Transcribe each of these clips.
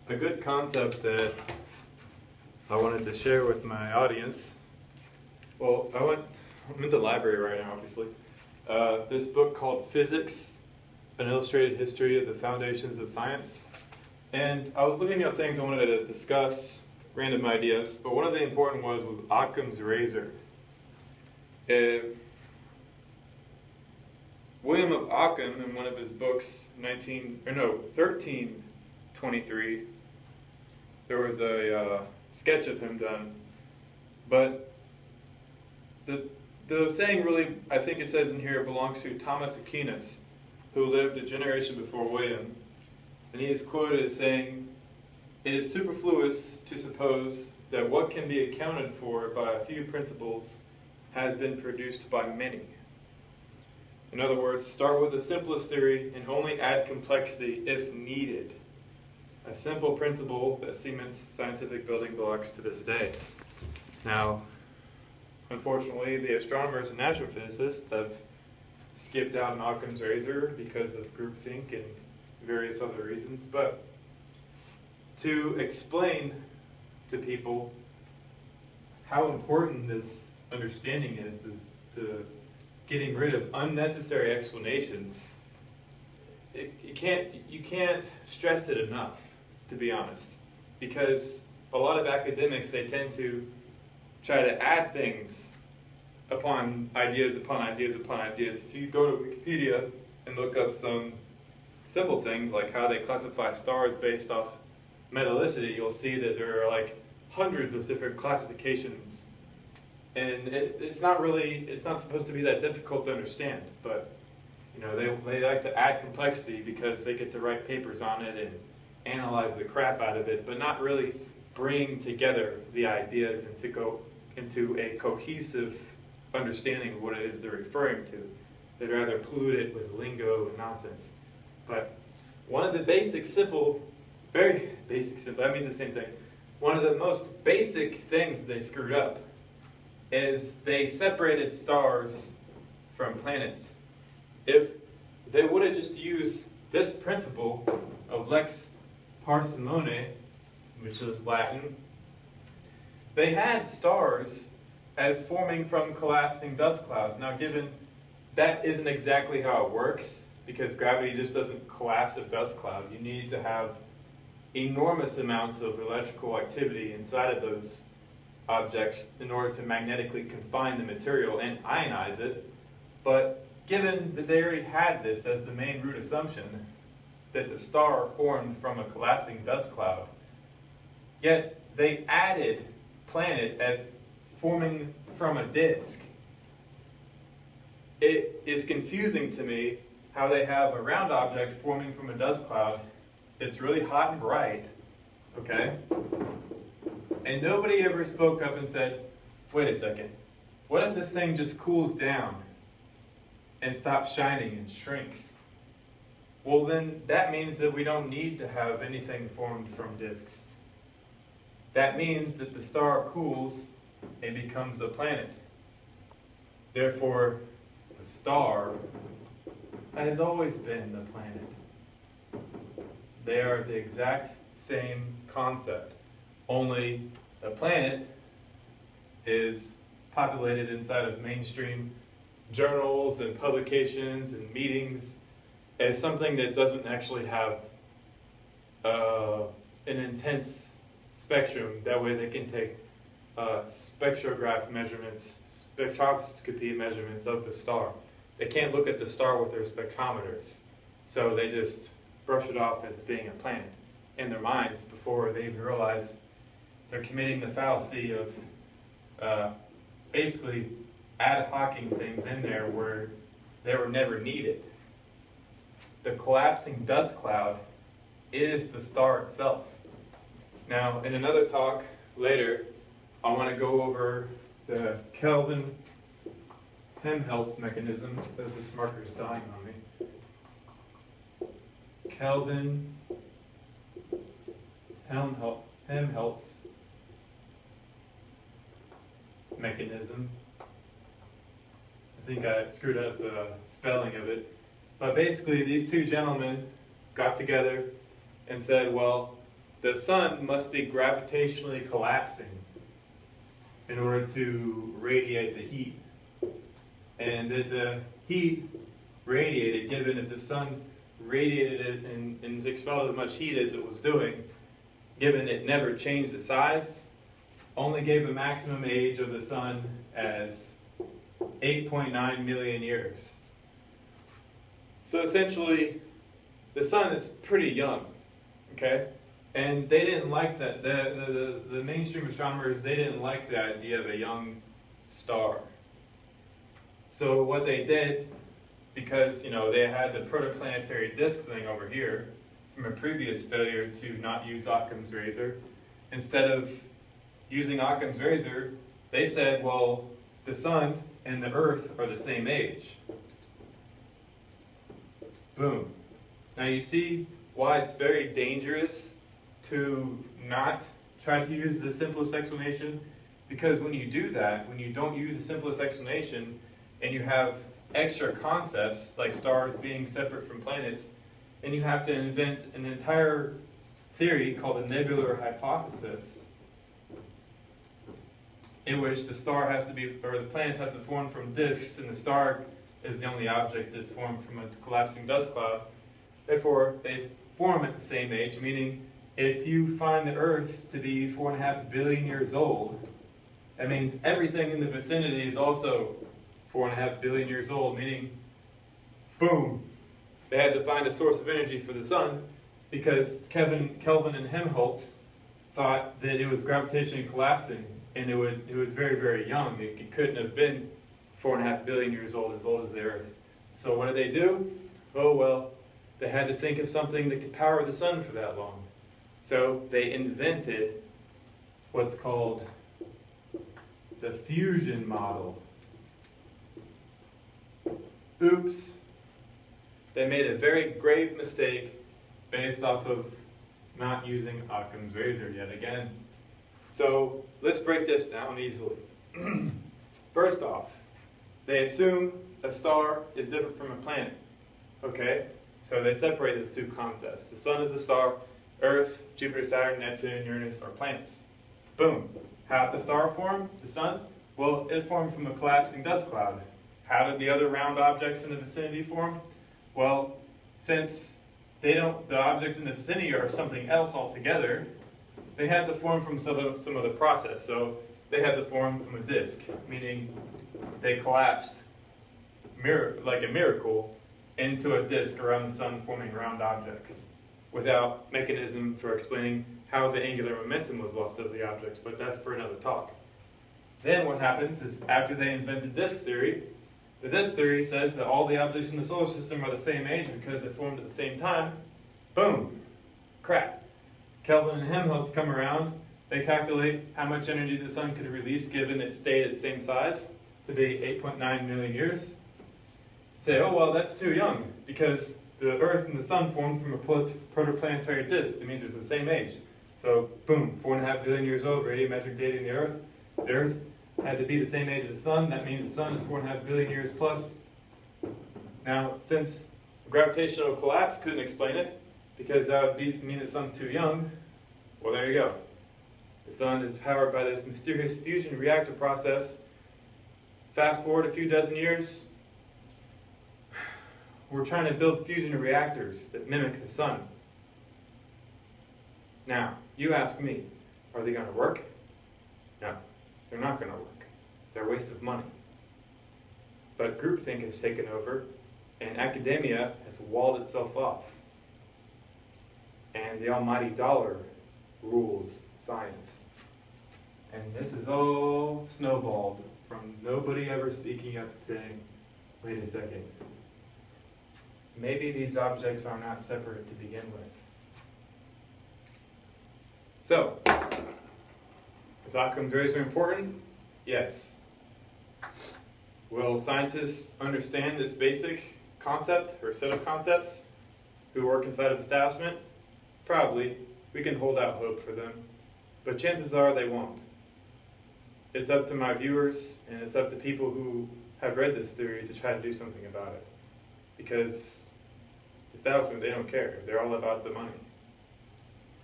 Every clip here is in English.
a good concept that I wanted to share with my audience. Well, I'm in the library right now, obviously. This book called Physics, An Illustrated History of the Foundations of Science. And I was looking up things I wanted to discuss, random ideas, but one of the important ones was Occam's razor. William of Ockham, in one of his books, 1323, there was a sketch of him done. But the saying really, I think it says in here, belongs to Thomas Aquinas, who lived a generation before William. And he is quoted as saying, "It is superfluous to suppose that what can be accounted for by a few principles has been produced by many." In other words, start with the simplest theory and only add complexity if needed. A simple principle that cements scientific building blocks to this day. Now, unfortunately, the astronomers and astrophysicists have skipped out on Occam's razor because of groupthink and various other reasons. But to explain to people how important this understanding is the getting rid of unnecessary explanations, you can't stress it enough, to be honest. Because a lot of academics, they tend to try to add things upon ideas, upon ideas, upon ideas. If you go to Wikipedia and look up some simple things like how they classify stars based off metallicity, you'll see that there are like hundreds of different classifications. And it's not supposed to be that difficult to understand, but you know, they like to add complexity because they get to write papers on it and analyze the crap out of it, but not really bring together the ideas and to go into a cohesive understanding of what it is they're referring to. They'd rather pollute it with lingo and nonsense. But one of the basic, simple, very basic, simple, that means the same thing. One of the most basic things they screwed up is they separated stars from planets. If they would have just used this principle of lex parsimony, which is Latin, they had stars as forming from collapsing dust clouds. Now, given that isn't exactly how it works, because gravity just doesn't collapse a dust cloud, you need to have enormous amounts of electrical activity inside of those objects in order to magnetically confine the material and ionize it. But given that they already had this as the main root assumption, that the star formed from a collapsing dust cloud, yet they added planet as forming from a disk. It is confusing to me how they have a round object forming from a dust cloud. It's really hot and bright, okay? And nobody ever spoke up and said, wait a second, what if this thing just cools down and stops shining and shrinks? Well, then that means that we don't need to have anything formed from disks. That means that the star cools and becomes a planet. Therefore, the star has always been the planet. They are the exact same concept, only a planet is populated inside of mainstream journals and publications and meetings as something that doesn't actually have an intense spectrum. That way they can take spectrograph measurements, spectroscopy measurements of the star. They can't look at the star with their spectrometers, so they just brush it off as being a planet in their minds before they even realize they're committing the fallacy of basically ad hocing things in there where they were never needed. The collapsing dust cloud is the star itself. Now, in another talk later, I want to go over the Kelvin-Helmholtz mechanism. This marker is dying on me. Kelvin-Helmholtz mechanism. I think I screwed up the spelling of it. But basically, these two gentlemen got together and said, well, the sun must be gravitationally collapsing in order to radiate the heat. And that the heat radiated, given that the sun radiated it and expelled as much heat as it was doing, given it never changed its size, only gave a maximum age of the sun as 8.9 million years. So essentially, the sun is pretty young, okay? And they didn't like that. The mainstream astronomers, they didn't like the idea of a young star. So what they did, because they had the protoplanetary disk thing over here from a previous failure to not use Occam's razor, instead of using Occam's razor, they said, well, the sun and the Earth are the same age. Boom. Now you see why it's very dangerous to not try to use the simplest explanation? Because when you do that, when you don't use the simplest explanation, and you have extra concepts like stars being separate from planets, and you have to invent an entire theory called the Nebular Hypothesis, in which the star has to be, or the planets have to form from disks, and the star is the only object that's formed from a collapsing dust cloud. Therefore, they form at the same age, meaning if you find the Earth to be 4.5 billion years old, that means everything in the vicinity is also 4.5 billion years old, meaning, boom, they had to find a source of energy for the sun because Kelvin and Helmholtz thought that it was gravitationally collapsing, and it was very, very young. It couldn't have been 4.5 billion years old as the Earth. So what did they do? Oh, well, they had to think of something that could power the sun for that long. So they invented what's called the fusion model. Oops. They made a very grave mistake based off of not using Occam's razor yet again. So let's break this down easily. First off, they assume a star is different from a planet. Okay? So they separate those two concepts. The sun is the star, Earth, Jupiter, Saturn, Neptune, Uranus are planets. Boom. How did the star form? The sun? Well, it formed from a collapsing dust cloud. How did the other round objects in the vicinity form? Well, since the objects in the vicinity are something else altogether, they had to form from some other process. So they had to form from a disk, meaning they collapsed like a miracle into a disk around the sun, forming round objects, without mechanism for explaining how the angular momentum was lost of the objects, but that's for another talk. Then what happens is, after they invented disk theory, the disk theory says that all the objects in the solar system are the same age because they formed at the same time. Boom. Crap. Kelvin and Helmholtz come around, they calculate how much energy the sun could release given it stayed at the same size, to be 8.9 million years. Say, oh, well, that's too young, because the Earth and the sun formed from a protoplanetary disk. That means it's the same age. So, boom, 4.5 billion years old, radiometric dating the Earth. The Earth had to be the same age as the sun. That means the sun is 4.5 billion years plus. Now, since gravitational collapse couldn't explain it, because that would mean the sun's too young, well, there you go. The sun is powered by this mysterious fusion reactor process. Fast forward a few dozen years, we're trying to build fusion reactors that mimic the sun. Now, you ask me, are they going to work? No, they're not going to work. They're a waste of money. But groupthink has taken over, and academia has walled itself off. And the almighty dollar rules science. And this is all snowballed from nobody ever speaking up and saying, wait a second, maybe these objects are not separate to begin with. So, is Occam's razor important? Yes. Will scientists understand this basic concept or set of concepts who work inside of establishment? Probably. We can hold out hope for them. But chances are they won't. It's up to my viewers and it's up to people who have read this theory to try to do something about it. Because establishment, they don't care. They're all about the money.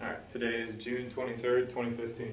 All right. Today is June 23rd, 2015.